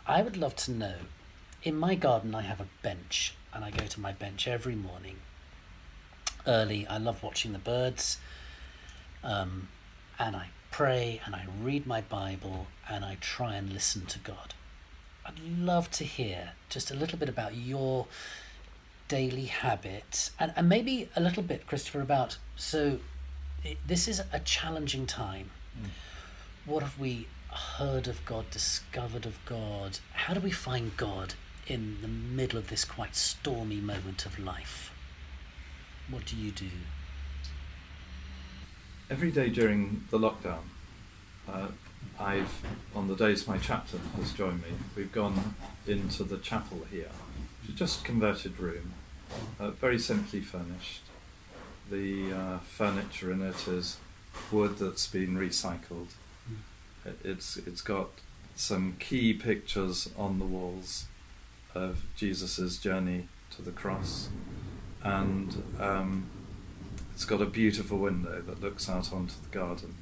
I would love to know, in my garden I have a bench, and I go to my bench every morning early. I love watching the birds, and I pray and I read my Bible and I try and listen to God. I'd love to hear just a little bit about your daily habits, and maybe a little bit, Christopher, about, this is a challenging time. What have we heard of God, discovered of God? How do we find God in the middle of this quite stormy moment of life? What do you do? Every day during the lockdown, on the days my chaplain has joined me, we've gone into the chapel here, which is just a converted room, very simply furnished. The furniture in it is wood that's been recycled. It's got some key pictures on the walls of Jesus's journey to the cross, and it's got a beautiful window that looks out onto the garden,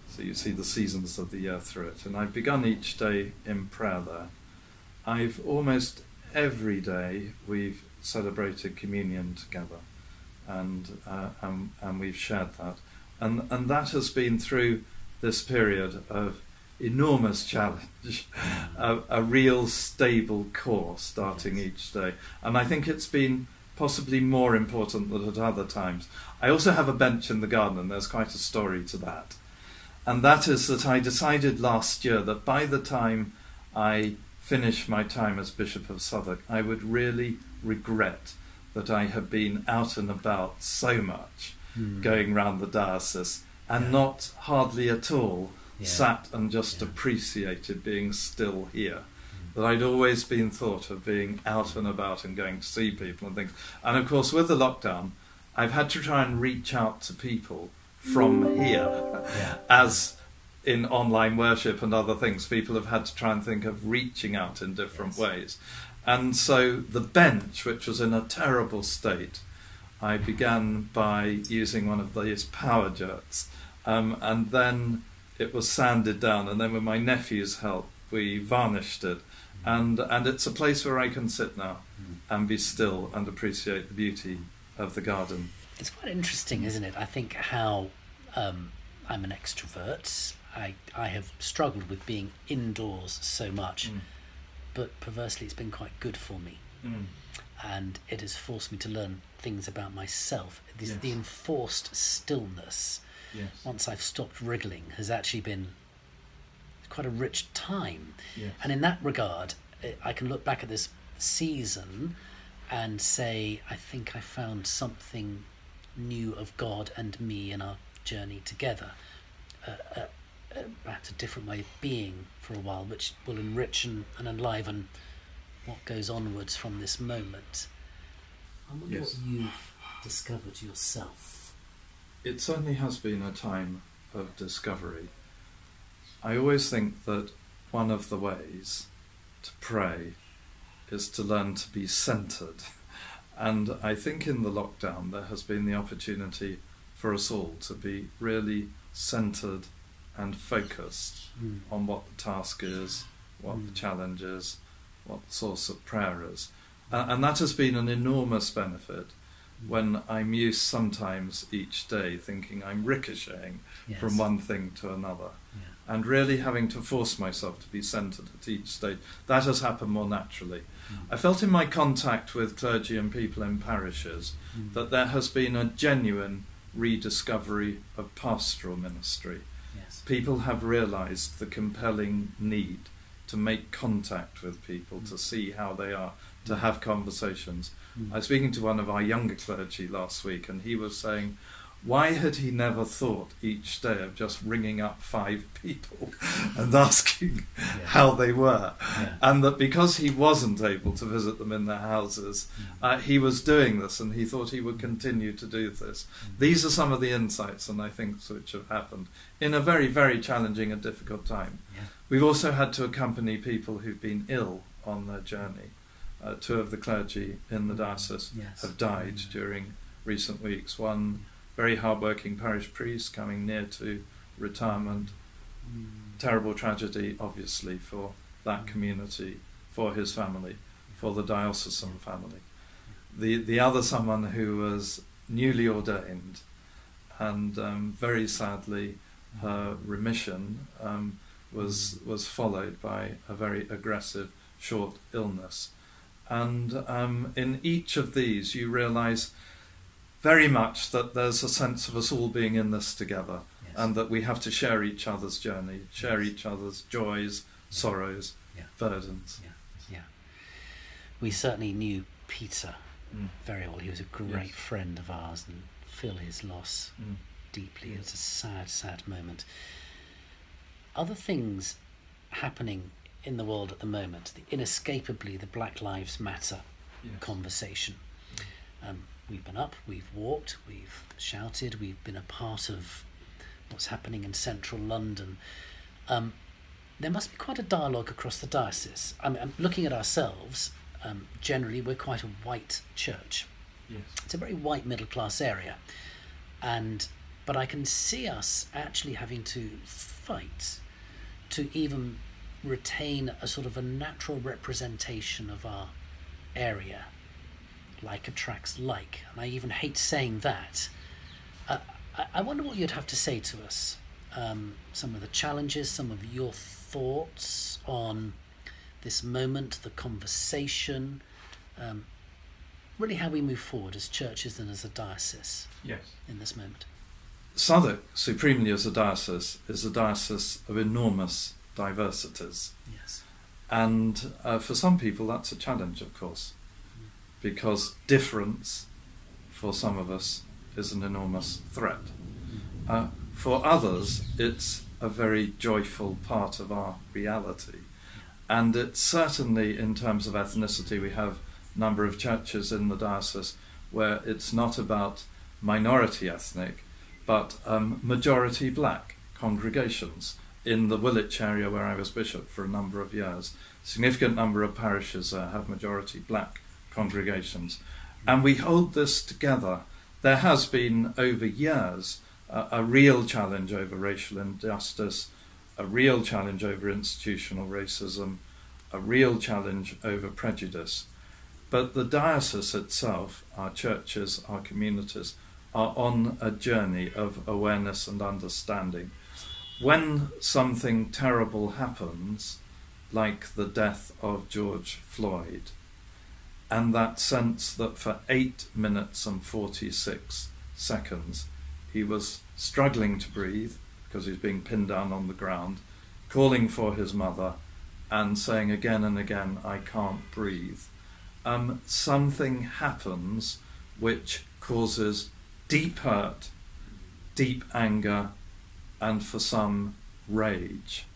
so you see the seasons of the year through it. And I've begun each day in prayer there. I've almost every day we've celebrated communion together, and we've shared that, and that has been through this period of enormous challenge, a real stable core starting each day. And I think it's been possibly more important than at other times. I also have a bench in the garden, and there's quite a story to that. And that is that I decided last year that by the time I finish my time as Bishop of Southwark, I would really regret that I had been out and about so much, going round the diocese, and not hardly at all sat and just appreciated being still here. That I'd always been thought of being out and about and going to see people and things. And of course, with the lockdown, I've had to try and reach out to people from here, as in online worship and other things, people have had to try and think of reaching out in different ways. And so the bench, which was in a terrible state, I began by using one of these power jerks, and then it was sanded down, and then with my nephew's help we varnished it, and it's a place where I can sit now and be still and appreciate the beauty of the garden. It's quite interesting, isn't it? I think how I'm an extrovert. I have struggled with being indoors so much, but perversely it's been quite good for me. And it has forced me to learn things about myself. The enforced stillness, once I've stopped wriggling, has actually been quite a rich time. And in that regard, I can look back at this season and say, I think I found something new of God and me in our journey together. Perhaps a different way of being for a while, which will enrich and enliven what goes onwards from this moment. I wonder what you've discovered yourself. It certainly has been a time of discovery. I always think that one of the ways to pray is to learn to be centred. And I think in the lockdown there has been the opportunity for us all to be really centred and focused on what the task is, what the challenge is, what the source of prayer is. And that has been an enormous benefit when I'm used sometimes each day thinking I'm ricocheting from one thing to another. And really having to force myself to be centred at each stage. That has happened more naturally. I felt in my contact with clergy and people in parishes that there has been a genuine rediscovery of pastoral ministry. People have realised the compelling need to make contact with people, to see how they are, to have conversations. I was speaking to one of our younger clergy last week, and he was saying, why had he never thought each day of just ringing up 5 people and asking how they were? And that because he wasn't able to visit them in their houses, he was doing this, and he thought he would continue to do this. These are some of the insights, and I think, which have happened in a very, very challenging and difficult time. We've also had to accompany people who've been ill on their journey. 2 of the clergy in the diocese have died during recent weeks. One very hard-working parish priest coming near to retirement. Terrible tragedy, obviously, for that community, for his family, for the diocesan family. The other someone who was newly ordained, and very sadly her remission was followed by a very aggressive short illness. And in each of these you realise very much that there's a sense of us all being in this together, yes, and that we have to share each other's journey, share each other's joys, sorrows, burdens. Yeah. We certainly knew Peter very well. He was a great friend of ours, and feel his loss deeply. It's a sad, sad moment. Other things happening in the world at the moment, inescapably the Black Lives Matter conversation. We've been up, we've walked, we've shouted, we've been a part of what's happening in central London. There must be quite a dialogue across the diocese. I'm looking at ourselves. Generally, we're quite a white church. Yes. It's a very white middle class area, but I can see us actually having to fight to even retain a sort of a natural representation of our area. Like attracts like, and I even hate saying that. I wonder what you'd have to say to us. Some of the challenges, some of your thoughts on this moment, the conversation, really how we move forward as churches and as a diocese in this moment. Southwark, supremely as a diocese, is a diocese of enormous diversities. Yes. And for some people that's a challenge, of course, because difference, for some of us, is an enormous threat. For others, it's a very joyful part of our reality. And it's certainly, in terms of ethnicity, we have a number of churches in the diocese where it's not about minority ethnic, but majority black congregations. In the Woolwich area where I was bishop for a number of years, a significant number of parishes have majority black congregations. And we hold this together. There has been, over years, a real challenge over racial injustice, a real challenge over institutional racism, a real challenge over prejudice. But the diocese itself, our churches, our communities, are on a journey of awareness and understanding. When something terrible happens, like the death of George Floyd, and that sense that for 8 minutes and 46 seconds he was struggling to breathe because he was being pinned down on the ground, calling for his mother and saying again and again, "I can't breathe," something happens which causes deep hurt, deep anger, and for some, rage.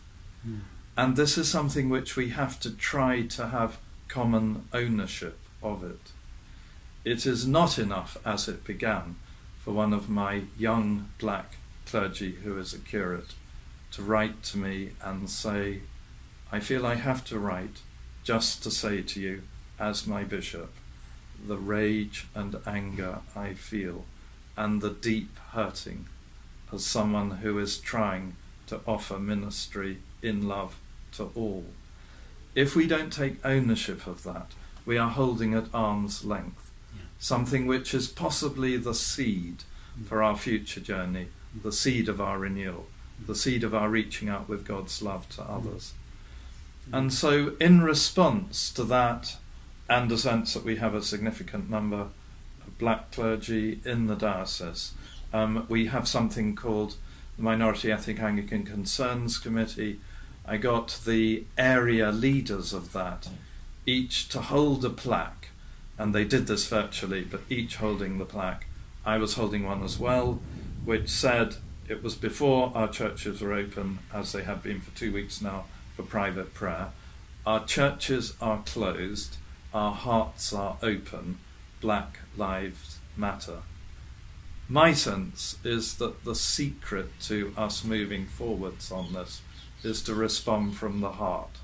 And this is something which we have to try to have common ownership of it. It is not enough, as it began, for one of my young black clergy who is a curate to write to me and say, "I feel I have to write just to say to you, as my bishop, the rage and anger I feel and the deep hurting as someone who is trying to offer ministry in love to all." If we don't take ownership of that, we are holding at arm's length something which is possibly the seed for our future journey, the seed of our renewal, the seed of our reaching out with God's love to others. And so in response to that, and the sense that we have a significant number of black clergy in the diocese, we have something called the Minority Ethnic Anglican Concerns Committee. I got the area leaders of that, each to hold a plaque, and they did this virtually, but each holding the plaque. I was holding one as well, which said, it was before our churches were open, as they have been for 2 weeks now, for private prayer. Our churches are closed, our hearts are open, Black Lives Matter. My sense is that the secret to us moving forwards on this is to respond from the heart.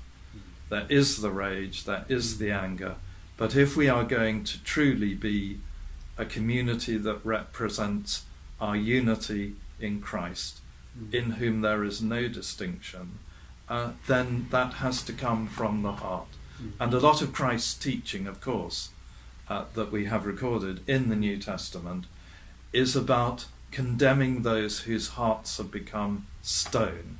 There is the rage, there is the anger, but if we are going to truly be a community that represents our unity in Christ, in whom there is no distinction, then that has to come from the heart. And a lot of Christ's teaching, of course, that we have recorded in the New Testament is about condemning those whose hearts have become stone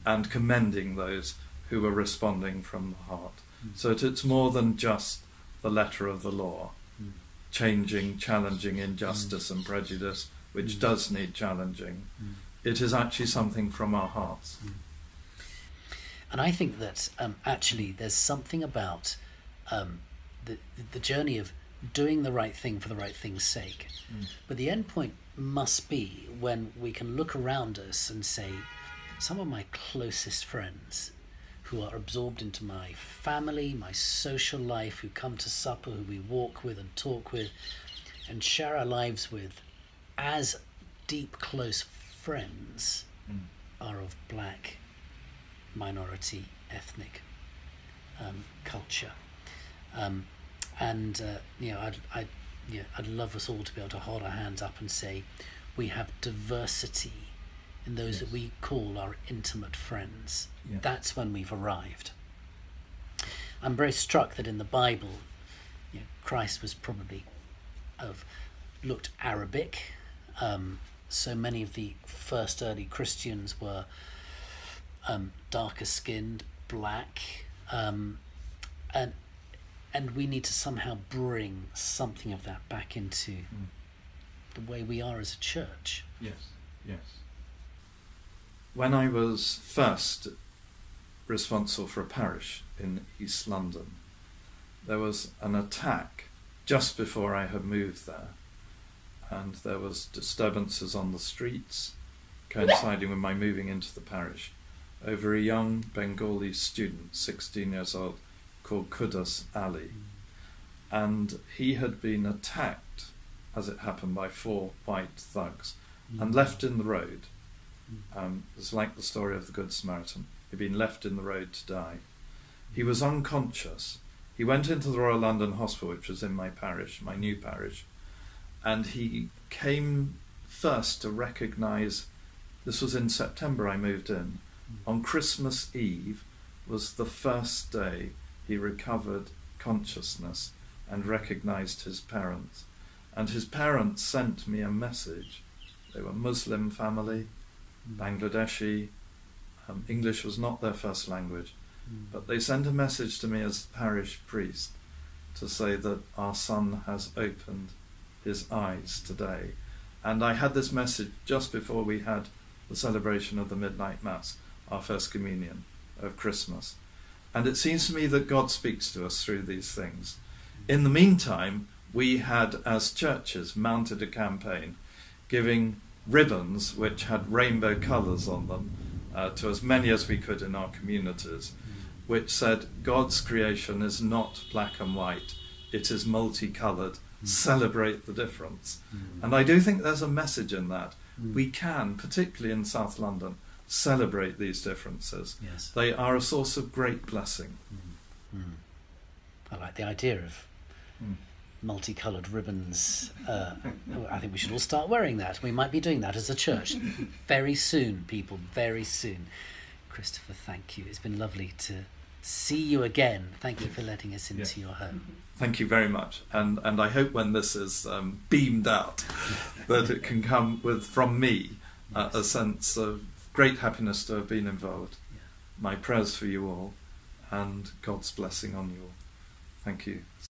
and commending those who are responding from the heart. So it's more than just the letter of the law, challenging injustice and prejudice, which does need challenging. It is actually something from our hearts. And I think that actually there's something about the journey of doing the right thing for the right thing's sake. But the end point must be when we can look around us and say, some of my closest friends who are absorbed into my family, my social life, who come to supper, who we walk with and talk with and share our lives with as deep, close friends, are of black, minority, ethnic culture. I'd love us all to be able to hold our hands up and say we have diversity in those that we call our intimate friends. That's when we've arrived. I'm very struck that in the Bible, Christ was probably looked Arabic. So many of the first early Christians were darker skinned, black, and we need to somehow bring something of that back into the way we are as a church. Yes. When I was first responsible for a parish in East London, there was an attack just before I had moved there, and there was disturbances on the streets coinciding with my moving into the parish over a young Bengali student, 16 years old, called Kudus Ali. And he had been attacked, as it happened, by 4 white thugs and left in the road. It's like the story of the Good Samaritan. He'd been left in the road to die. He was unconscious. He went into the Royal London Hospital, which was in my parish, my new parish, and he came first to recognise, this was in September I moved in, on Christmas Eve was the first day he recovered consciousness and recognised his parents. And his parents sent me a message. They were a Muslim family, Bangladeshi. English was not their first language. But they sent a message to me as parish priest to say that our son has opened his eyes today. And I had this message just before we had the celebration of the Midnight Mass, our first communion of Christmas. And it seems to me that God speaks to us through these things. In the meantime, we had, as churches, mounted a campaign giving ribbons which had rainbow colours on them to as many as we could in our communities, which said, God's creation is not black and white, it is multicoloured. Celebrate the difference. And I do think there's a message in that. We can, particularly in South London, celebrate these differences. Yes. They are a source of great blessing. I like the idea of multicoloured ribbons. I think we should all start wearing that. We might be doing that as a church very soon, people, very soon. Christopher, thank you. It's been lovely to see you again. Thank you for letting us into your home. Thank you very much. And I hope when this is beamed out that it can come from me a sense of great happiness to have been involved. My prayers for you all and God's blessing on you all. Thank you.